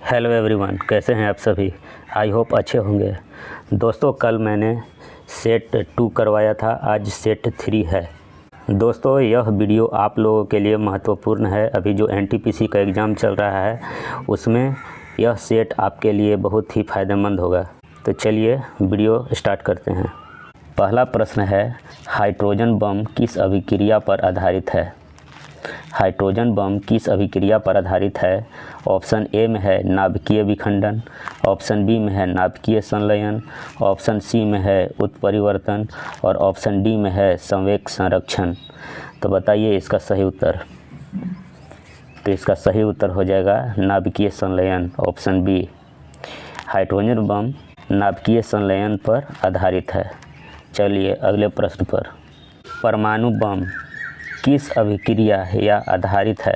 Hello everyone, कैसे हैं आप सभी। आई होप अच्छे होंगे। दोस्तों, कल मैंने सेट 2 करवाया था, आज सेट 3 है। दोस्तों, यह वीडियो आप लोगों के लिए महत्वपूर्ण है। अभी जो एनटीपीसी का एग्ज़ाम चल रहा है उसमें यह सेट आपके लिए बहुत ही फ़ायदेमंद होगा। तो चलिए वीडियो स्टार्ट करते हैं। पहला प्रश्न है, हाइड्रोजन बम किस अभिक्रिया पर आधारित है। हाइड्रोजन बम किस अभिक्रिया पर आधारित है। ऑप्शन ए में है नाभिकीय विखंडन, ऑप्शन बी में है नाभिकीय संलयन, ऑप्शन सी में है उत्परिवर्तन और ऑप्शन डी में है संवेग संरक्षण। तो बताइए इसका सही उत्तर। तो इसका सही उत्तर हो जाएगा नाभिकीय संलयन, ऑप्शन बी। हाइड्रोजन बम नाभिकीय संलयन पर आधारित है। चलिए अगले प्रश्न पर। परमाणु बम किस अभिक्रिया या आधारित है।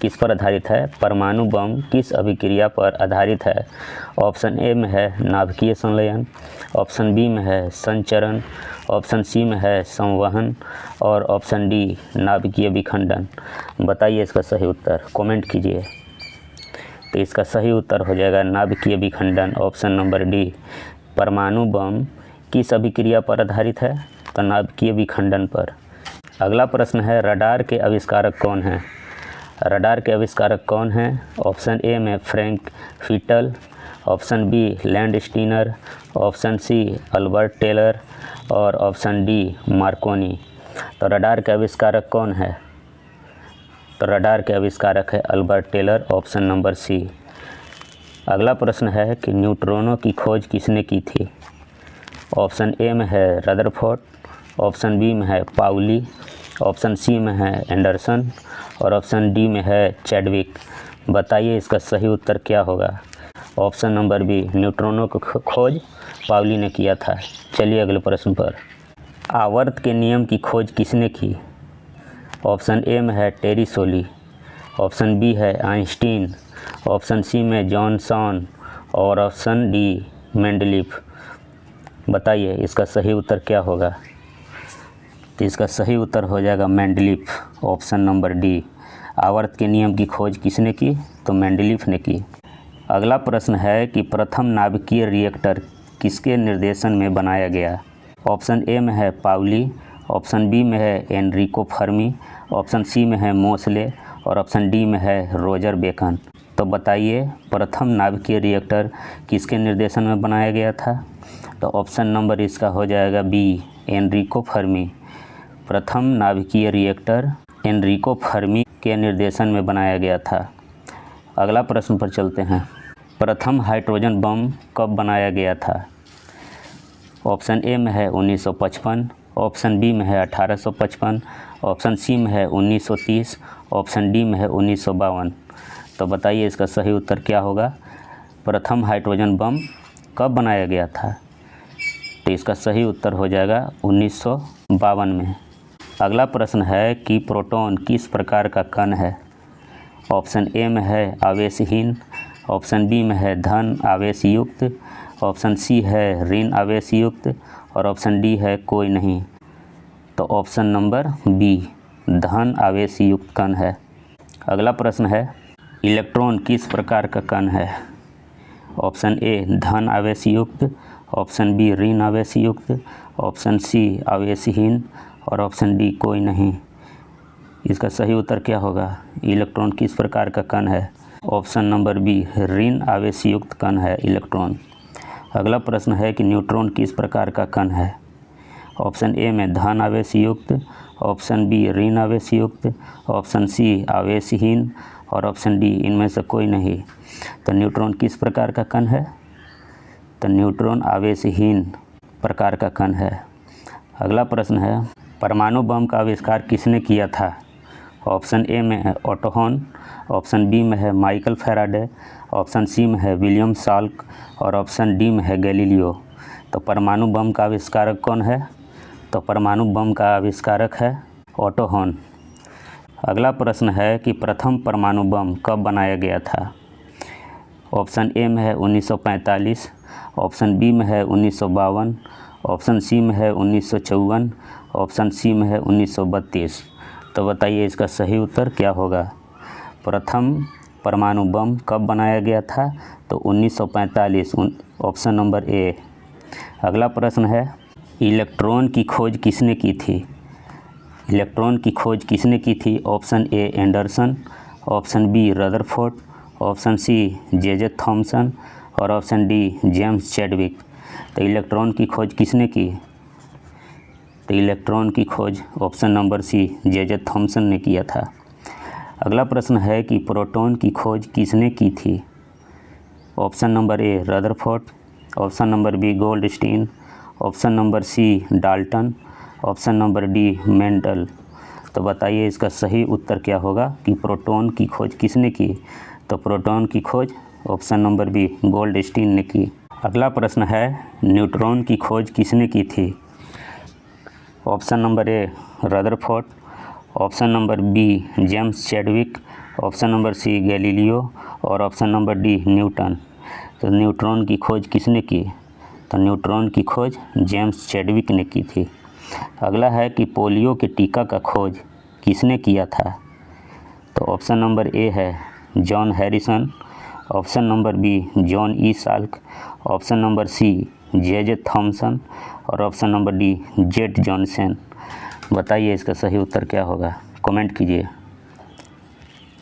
किस पर आधारित है। परमाणु बम किस अभिक्रिया पर आधारित है। ऑप्शन ए में है नाभिकीय संलयन, ऑप्शन बी में है संचरण, ऑप्शन सी में है संवहन और ऑप्शन डी नाभिकीय विखंडन। बताइए इसका सही उत्तर, कमेंट कीजिए। तो इसका सही उत्तर हो जाएगा नाभिकीय विखंडन, ऑप्शन नंबर डी। परमाणु बम किस अभिक्रिया पर आधारित है। तो नाभिकीय विखंडन पर। अगला प्रश्न है, रडार के आविष्कारक कौन हैं। रडार के आविष्कारक कौन हैं। ऑप्शन ए में फ्रैंक फीटल, option B Landsteiner, option C Albert Taylor और ऑप्शन डी मार्कोनी। तो रडार के आविष्कारक कौन है। तो रडार के आविष्कारक है Albert Taylor, option number C. अगला प्रश्न है कि न्यूट्रॉनों की खोज किसने की थी। ऑप्शन ए में है रदरफोर्ड, ऑप्शन बी में है पाउली, ऑप्शन सी में है एंडरसन और ऑप्शन डी में है चैडविक। बताइए इसका सही उत्तर क्या होगा। ऑप्शन नंबर बी, न्यूट्रॉनों की खोज पाउली ने किया था। चलिए अगले प्रश्न पर। आवर्त के नियम की खोज किसने की। ऑप्शन ए में है टेरी सोली, ऑप्शन बी है आइंस्टीन, ऑप्शन सी में जॉनसन और ऑप्शन डी मेंडलीफ। बताइए इसका सही उत्तर क्या होगा। तो इसका सही उत्तर हो जाएगा मेंडलीफ, ऑप्शन नंबर डी। आवर्त के नियम की खोज किसने की। तो मेंडलीफ ने की। अगला प्रश्न है कि प्रथम नाभिकीय रिएक्टर किसके निर्देशन में बनाया गया। ऑप्शन ए में है पाउली, ऑप्शन बी में है एनरिको फर्मी, ऑप्शन सी में है मोसले और ऑप्शन डी में है रोजर बेकन। तो बताइए प्रथम नाभिकीय रिएक्टर किसके निर्देशन में बनाया गया था। तो ऑप्शन नंबर इसका हो जाएगा बी, एनरिको फर्मी। प्रथम नाभिकीय रिएक्टर एनरिको फर्मी के निर्देशन में बनाया गया था। अगला प्रश्न पर चलते हैं। प्रथम हाइड्रोजन बम कब बनाया गया था। ऑप्शन ए में है 1955, ऑप्शन बी में है 1855, ऑप्शन सी में है 1930, ऑप्शन डी में है 1952। तो बताइए इसका सही उत्तर क्या होगा। प्रथम हाइड्रोजन बम कब बनाया गया था। तो इसका सही उत्तर हो जाएगा 1952 में। अगला प्रश्न है कि प्रोटॉन किस प्रकार का कण है। ऑप्शन ए में है आवेशहीन, ऑप्शन बी में है धन आवेश युक्त, ऑप्शन सी है ऋण आवेश युक्त और ऑप्शन डी है कोई नहीं। तो ऑप्शन नंबर बी, धन आवेश युक्त कण है। अगला प्रश्न है, इलेक्ट्रॉन किस प्रकार का कण है। ऑप्शन ए धन आवेश युक्त, ऑप्शन बी ऋण आवेश युक्त, ऑप्शन सी आवेशहीन और ऑप्शन डी कोई नहीं। इसका सही उत्तर क्या होगा। इलेक्ट्रॉन किस प्रकार का कण है। ऑप्शन नंबर बी, ऋण आवेश युक्त कण है इलेक्ट्रॉन। अगला प्रश्न है कि न्यूट्रॉन किस प्रकार का कण है। ऑप्शन ए में धन आवेश युक्त, ऑप्शन बी ऋण आवेश युक्त, ऑप्शन सी आवेशहीन और ऑप्शन डी इनमें से कोई नहीं। तो न्यूट्रॉन किस प्रकार का कण है। तो न्यूट्रॉन आवेशहीन प्रकार का कण है। अगला प्रश्न है, परमाणु बम का आविष्कार किसने किया था। ऑप्शन ए में है ऑटो हॉर्न, ऑप्शन बी में है माइकल फैराडे, ऑप्शन सी में है विलियम साल्क और ऑप्शन डी में है गैलीलियो। तो परमाणु बम का आविष्कारक कौन है। तो परमाणु बम का आविष्कारक है ऑटो हॉर्न। अगला प्रश्न है कि प्रथम परमाणु बम कब बनाया गया था। ऑप्शन ए में है 1945, ऑप्शन बी में है 1952, ऑप्शन सी में है 1954, ऑप्शन सी में है 1932। तो बताइए इसका सही उत्तर क्या होगा। प्रथम परमाणु बम कब बनाया गया था? तो 1945, ऑप्शन नंबर ए। अगला प्रश्न है, इलेक्ट्रॉन की खोज किसने की थी? इलेक्ट्रॉन की खोज किसने की थी? Option A Anderson, option B Rutherford, option C J Thomson और ऑप्शन डी जेम्स चैडविक। तो इलेक्ट्रॉन की खोज किसने की? तो इलेक्ट्रॉन की खोज option number C J Thomson ने किया था। अगला प्रश्न है कि प्रोटॉन की खोज किसने की थी? Option number A Rutherford, option number B Goldstein, option number C Dalton, option number D Mendel. तो बताइए इसका सही उत्तर क्या होगा कि प्रोटॉन की खोज किसने की? तो प्रोटॉन की खोज ऑप्शन नंबर बी गोल्डस्टीन ने की। अगला प्रश्न है, न्यूट्रॉन की खोज किसने की थी? Option number A Rutherford, option number B James Chadwick, option number C Galileo और ऑप्शन नंबर डी न्यूटन। तो न्यूट्रॉन की खोज किसने की? तो न्यूट्रॉन की खोज जेम्स चैडविक ने की थी। अगला है कि पोलियो के टीका का खोज किसने किया था? तो ऑप्शन नंबर ए है John Harrison, option number B John E Salk, option number C J Thomson और option number D Z Johnson. बताइए इसका सही उत्तर क्या होगा, कमेंट कीजिए।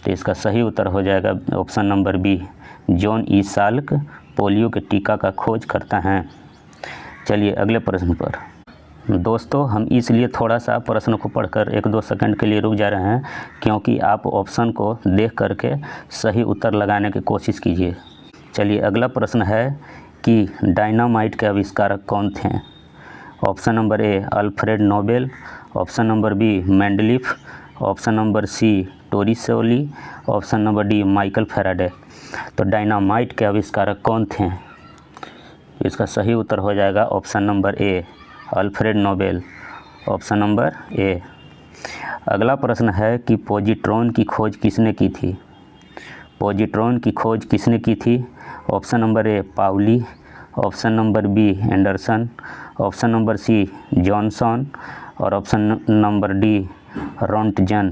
तो इसका सही उत्तर हो जाएगा option number B, John E Salk polio के टीका का खोज करता है। चलिए अगले प्रश्न पर। दोस्तों हम इसलिए थोड़ा सा प्रश्न को पढ़कर 1-2 सेकंड के लिए रुक जा रहे हैं क्योंकि आप ऑप्शन को देख करके सही उत्तर लगाने की कोशिश कीजिए। चलिए अगला प्रश्न है कि डायनामाइट के आविष्कारक कौन थे? Option number A Alfred Nobel, option number B Mendeleev, option number C Torricelli, option number D Michael Faraday. तो डायनामाइट के आविष्कारक कौन थे? इसका सही उत्तर हो जाएगा option number A Alfred Nobel, option number A. अगला प्रश्न है कि पॉजिट्रॉन की खोज किसने की थी? पॉजिट्रॉन की खोज किसने की थी? Option number A Pauli, option number B Anderson, option number C Johnson और ऑप्शन नंबर डी रोंटजन।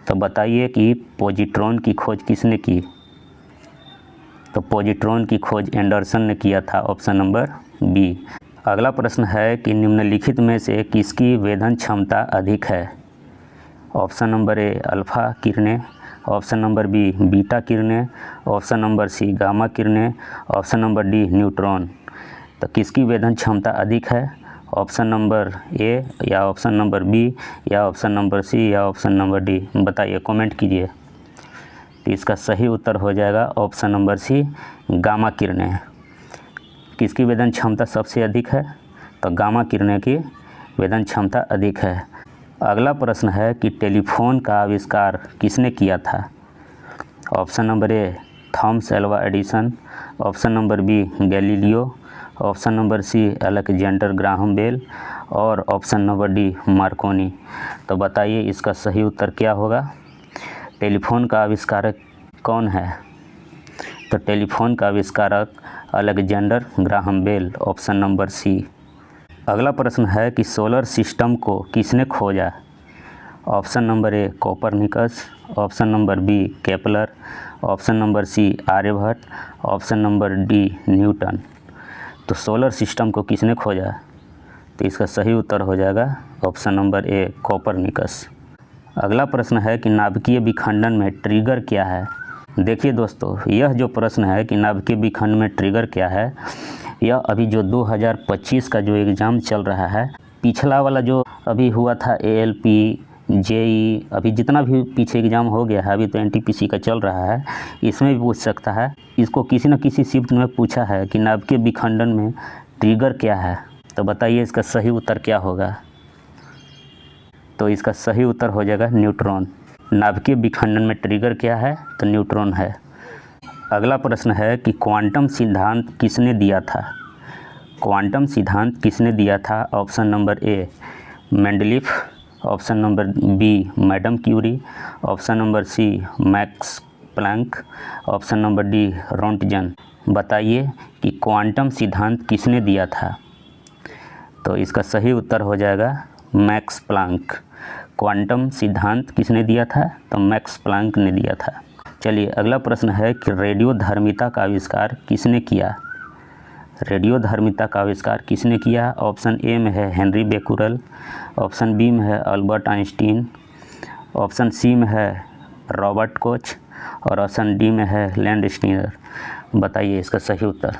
तो बताइए कि पॉजिट्रॉन की खोज किसने की? तो पॉजिट्रॉन की खोज एंडरसन ने किया था, ऑप्शन नंबर बी। अगला प्रश्न है कि निम्नलिखित में से किसकी वेधन क्षमता अधिक है? ऑप्शन नंबर ए अल्फ़ा किरणें, ऑप्शन नंबर बी बीटा किरणें, ऑप्शन नंबर सी गामा किरणें, ऑप्शन नंबर डी न्यूट्रॉन। तो किसकी वेधन क्षमता अधिक है? ऑप्शन नंबर ए या ऑप्शन नंबर बी या ऑप्शन नंबर सी या ऑप्शन नंबर डी? बताइए, कमेंट कीजिए। तो इसका सही उत्तर हो जाएगा ऑप्शन नंबर सी गामा किरणें। किसकी वेधन क्षमता सबसे अधिक है? तो गामा किरणें की वेधन क्षमता अधिक है। अगला प्रश्न है कि टेलीफोन का आविष्कार किसने किया था? Option number A Thomas Alva Edison, option number B Galileo, option number C Alexander Graham Bell और ऑप्शन नंबर डी मार्कोनी। तो बताइए इसका सही उत्तर क्या होगा? टेलीफोन का आविष्कारक कौन है? तो टेलीफोन का आविष्कारक Alexander Graham Bell, option number C. अगला प्रश्न है कि सोलर सिस्टम को किसने खोजा? Option number A Copernicus, option number B Kepler, option number C Aryabhatta, option number D Newton. तो सोलर सिस्टम को किसने खोजा? तो इसका सही उत्तर हो जाएगा ऑप्शन नंबर ए कोपरनिकस। अगला प्रश्न है कि नाभिकीय विखंडन में ट्रिगर क्या है? देखिए दोस्तों, यह जो प्रश्न है कि नाभिकीय विखंडन में ट्रिगर क्या है, यह अभी जो 2025 का जो एग्ज़ाम चल रहा है, पिछला वाला जो अभी हुआ था ALP JEE, अभी जितना भी पीछे एग्ज़ाम हो गया है, अभी तो NTPC का चल रहा है, इसमें भी पूछ सकता है। इसको किसी न किसी शिफ्ट में पूछा है कि नाभिकीय विखंडन में ट्रिगर क्या है। तो बताइए इसका सही उत्तर क्या होगा? तो इसका सही उत्तर हो जाएगा न्यूट्रॉन। नाभिकीय विखंडन में ट्रिगर क्या है? तो न्यूट्रॉन है। अगला प्रश्न है कि क्वांटम सिद्धांत किसने दिया था? क्वांटम सिद्धांत किसने दिया था? Option number A Mendeleev, option number B Madam Curie, option number C Max Planck, option number D Roentgen. बताइए कि क्वांटम सिद्धांत किसने दिया था? तो इसका सही उत्तर हो जाएगा मैक्स प्लैंक। क्वांटम सिद्धांत किसने दिया था? तो मैक्स प्लैंक ने दिया था। चलिए अगला प्रश्न है कि रेडियोधर्मिता का आविष्कार किसने किया। रेडियोधर्मिता का आविष्कार किसने किया। ऑप्शन ए में है हेनरी बेकुरल, ऑप्शन बी में है अल्बर्ट आइंस्टीन, ऑप्शन सी में है रॉबर्ट कोच और ऑप्शन डी में है लैंडस्टीनर। बताइए इसका सही उत्तर।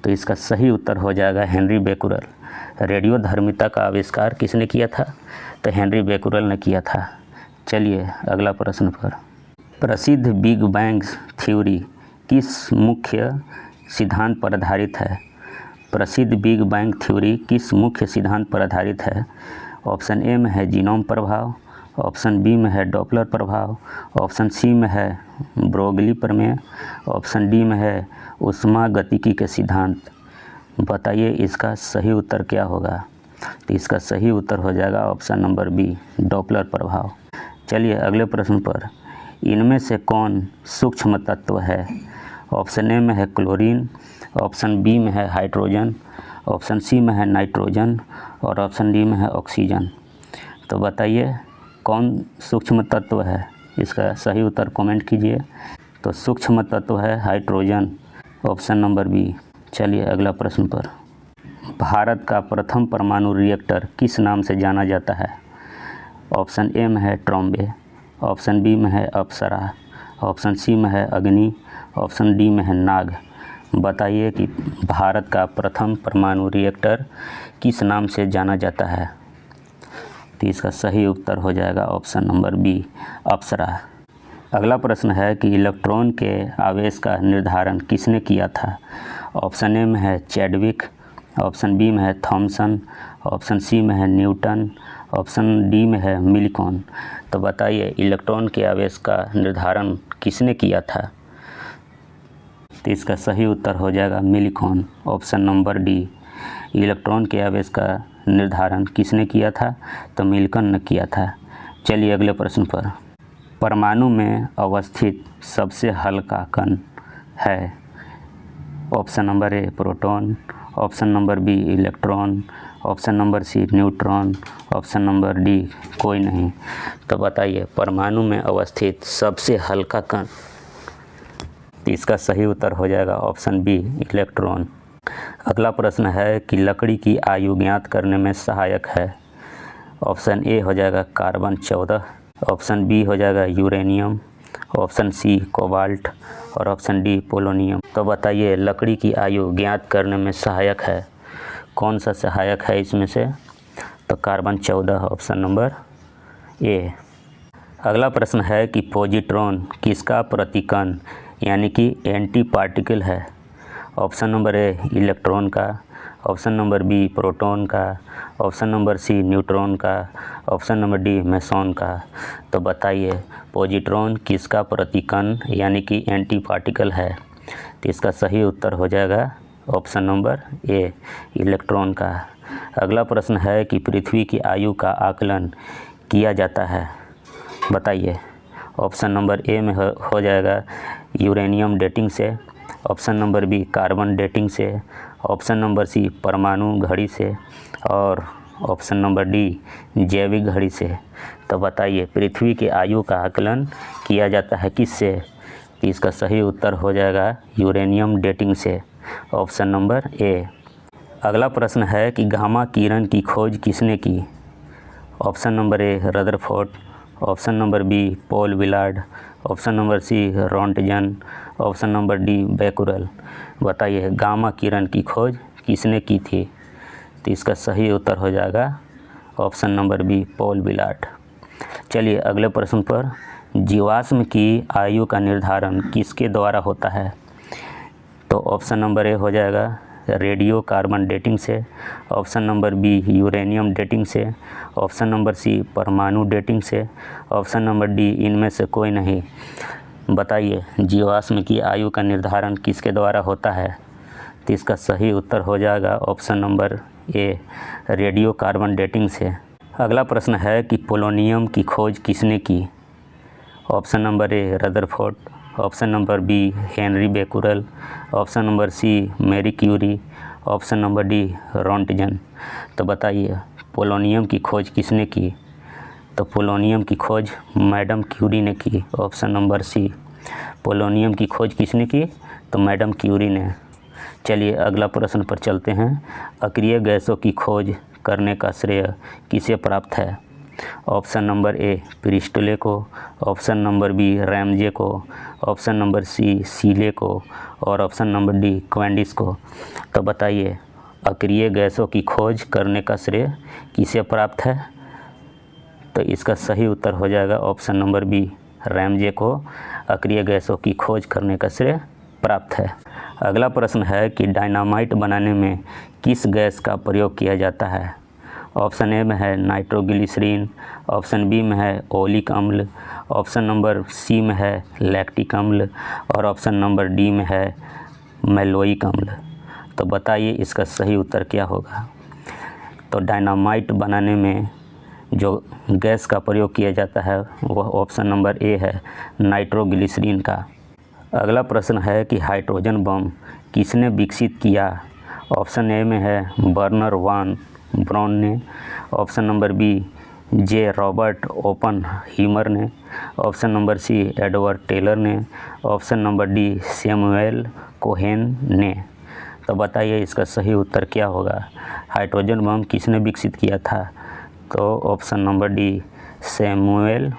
तो इसका सही उत्तर हो जाएगा हेनरी बेकुरल। रेडियोधर्मिता का आविष्कार किसने किया था। तो हेनरी बेकुरल ने किया था। चलिए अगला प्रश्न पर। प्रसिद्ध बिग बैंग थ्योरी किस मुख्य सिद्धांत पर आधारित है। प्रसिद्ध बिग बैंग थ्योरी किस मुख्य सिद्धांत पर आधारित है। ऑप्शन ए में है जीनोम प्रभाव, ऑप्शन बी में है डॉपलर प्रभाव, ऑप्शन सी में है ब्रोगली प्रमेय, ऑप्शन डी में है ऊष्मागतिकी के सिद्धांत। बताइए इसका सही उत्तर क्या होगा। तो इसका सही उत्तर हो जाएगा ऑप्शन नंबर बी डॉपलर प्रभाव। चलिए अगले प्रश्न पर। इनमें से कौन सूक्ष्म तत्व है। ऑप्शन ए में है क्लोरीन, ऑप्शन बी में है हाइड्रोजन, ऑप्शन सी में है नाइट्रोजन और ऑप्शन डी में है ऑक्सीजन। तो बताइए कौन सूक्ष्म तत्व है। इसका सही उत्तर कमेंट कीजिए। तो सूक्ष्म तत्व है हाइड्रोजन, ऑप्शन नंबर बी। चलिए अगला प्रश्न पर। भारत का प्रथम परमाणु रिएक्टर किस नाम से जाना जाता है। ऑप्शन ए में है ट्रॉम्बे, ऑप्शन बी में है अप्सरा, ऑप्शन सी में है अग्नि, ऑप्शन डी में है नाग। बताइए कि भारत का प्रथम परमाणु रिएक्टर किस नाम से जाना जाता है। तो इसका सही उत्तर हो जाएगा ऑप्शन नंबर बी अप्सरा। अगला प्रश्न है कि इलेक्ट्रॉन के आवेश का निर्धारण किसने किया था। ऑप्शन ए में है चैडविक, ऑप्शन बी में है थॉमसन, ऑप्शन सी में है न्यूटन, ऑप्शन डी में है मिल्कॉन। तो बताइए इलेक्ट्रॉन के आवेश का निर्धारण किसने किया था। तो इसका सही उत्तर हो जाएगा मिल्कॉन, ऑप्शन नंबर डी। इलेक्ट्रॉन के आवेश का निर्धारण किसने किया था। तो मिल्कॉन ने किया था। चलिए अगले प्रश्न पर। परमाणु में अवस्थित सबसे हल्का कण है। Option number A proton, option number B electron, option number C neutron, option number D कोई नहीं। तो बताइए परमाणु में अवस्थित सबसे हल्का कण। इसका सही उत्तर हो जाएगा ऑप्शन बी इलेक्ट्रॉन। अगला प्रश्न है कि लकड़ी की आयु ज्ञात करने में सहायक है। ऑप्शन ए हो जाएगा कार्बन 14, ऑप्शन बी हो जाएगा यूरेनियम, ऑप्शन सी कोबाल्ट और ऑप्शन डी पोलोनियम। तो बताइए लकड़ी की आयु ज्ञात करने में सहायक है। कौन सा सहायक है इसमें से। तो कार्बन 14, ऑप्शन नंबर ए। अगला प्रश्न है कि पॉजिट्रॉन किसका प्रतिकण यानी कि एंटी पार्टिकल है। ऑप्शन नंबर ए इलेक्ट्रॉन का, ऑप्शन नंबर बी प्रोटॉन का, ऑप्शन नंबर सी न्यूट्रॉन का, ऑप्शन नंबर डी मेसॉन का। तो बताइए पॉजिट्रॉन किसका प्रतिकण यानी कि एंटी पार्टिकल है। तो इसका सही उत्तर हो जाएगा ऑप्शन नंबर ए इलेक्ट्रॉन का। अगला प्रश्न है कि पृथ्वी की आयु का आकलन किया जाता है। बताइए ऑप्शन नंबर ए में हो जाएगा यूरेनियम डेटिंग से, option number B carbon dating से, ऑप्शन नंबर सी परमाणु घड़ी से और ऑप्शन नंबर डी जैविक घड़ी से। तो बताइए पृथ्वी की आयु का आकलन किया जाता है किससे। तो इसका सही उत्तर हो जाएगा यूरेनियम डेटिंग से, ऑप्शन नंबर ए। अगला प्रश्न है कि गामा किरण की खोज किसने की। Option number A Rutherford, option number B Paul Villard, option number C Rontgen, option number D Becquerel. बताइए गामा किरण की खोज किसने की थी। तो इसका सही उत्तर हो जाएगा option number B Paul Villard. चलिए अगले प्रश्न पर। जीवाश्म की आयु का निर्धारण किसके द्वारा होता है। तो ऑप्शन नंबर ए हो जाएगा रेडियो कार्बन डेटिंग से, option number B uranium dating से, ऑप्शन नंबर सी परमाणु डेटिंग से, ऑप्शन नंबर डी इनमें से कोई नहीं। बताइए जीवाश्म की आयु का निर्धारण किसके द्वारा होता है। तो इसका सही उत्तर हो जाएगा ऑप्शन नंबर ए रेडियो कार्बन डेटिंग से। अगला प्रश्न है कि पोलोनियम की खोज किसने की। Option number A Rutherford, option number B Henry Becquerel, option number C Marie Curie, option number D Rontgen. तो बताइए पोलोनियम की खोज किसने की। तो पोलोनियम की खोज मैडम क्यूरी ने की, ऑप्शन नंबर सी। पोलोनियम की खोज किसने की? तो मैडम क्यूरी ने। चलिए अगला प्रश्न पर चलते हैं। अक्रिय गैसों की खोज करने का श्रेय किसे प्राप्त है? ऑप्शन नंबर ए प्रिस्टले को, ऑप्शन नंबर बी रैमजे को, ऑप्शन नंबर सी सीले को और ऑप्शन नंबर डी क्वेंडिस को। तो बताइए अक्रिय गैसों की खोज करने का श्रेय किसे प्राप्त है? तो इसका सही उत्तर हो जाएगा ऑप्शन नंबर बी रैमजे को अक्रिय गैसों की खोज करने का श्रेय प्राप्त है। अगला प्रश्न है कि डायनामाइट बनाने में किस गैस का प्रयोग किया जाता है? ऑप्शन ए में है नाइट्रोग्लिसरीन, ऑप्शन बी में है ओलिक अम्ल, ऑप्शन नंबर सी में है लैक्टिक अम्ल और ऑप्शन नंबर डी में है मैलोइक अम्ल। तो बताइए इसका सही उत्तर क्या होगा? तो डायनामाइट बनाने में जो गैस का प्रयोग किया जाता है वह ऑप्शन नंबर ए है नाइट्रोग्लिसरीन का। अगला प्रश्न है कि हाइड्रोजन बम किसने विकसित किया? ऑप्शन ए में है बर्नर वान ब्राउन ने, option number B J Robert Oppenheimer ने, option number C Edward Teller ने, option number D Samuel Cohen ने। तो बताइए इसका सही उत्तर क्या होगा? हाइड्रोजन बम किसने विकसित किया था? तो option number D Samuel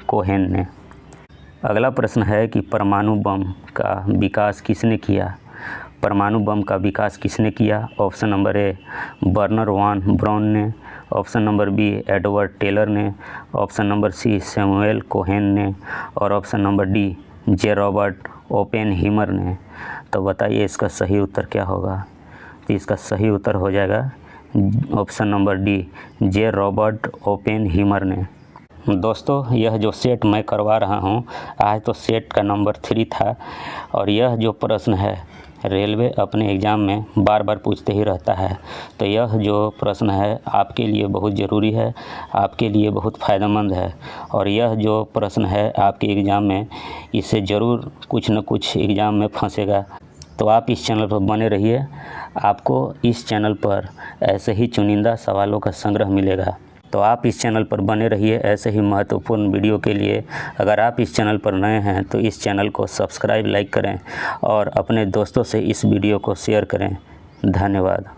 Cohen ने। अगला प्रश्न है कि परमाणु बम का विकास किसने किया? परमाणु बम का विकास किसने किया? Option number A Wernher von Braun ने, option number B Edward Teller ने, option number C Samuel Cohen ने और option number D J Robert Oppenheimer ने। तो बताइए इसका सही उत्तर क्या होगा? तो इसका सही उत्तर हो जाएगा option number D J Robert Oppenheimer ने। दोस्तों यह जो सेट मैं करवा रहा हूँ आज तो सेट का नंबर 3 था और यह जो प्रश्न है रेलवे अपने एग्ज़ाम में बार बार पूछते ही रहता है। तो यह जो प्रश्न है आपके लिए बहुत ज़रूरी है, आपके लिए बहुत फ़ायदेमंद है और यह जो प्रश्न है आपके एग्ज़ाम में इससे ज़रूर कुछ न कुछ एग्ज़ाम में फंसेगा। तो आप इस चैनल पर बने रहिए, आपको इस चैनल पर ऐसे ही चुनिंदा सवालों का संग्रह मिलेगा। तो आप इस चैनल पर बने रहिए ऐसे ही महत्वपूर्ण वीडियो के लिए। अगर आप इस चैनल पर नए हैं तो इस चैनल को सब्सक्राइब लाइक करें और अपने दोस्तों से इस वीडियो को शेयर करें। धन्यवाद।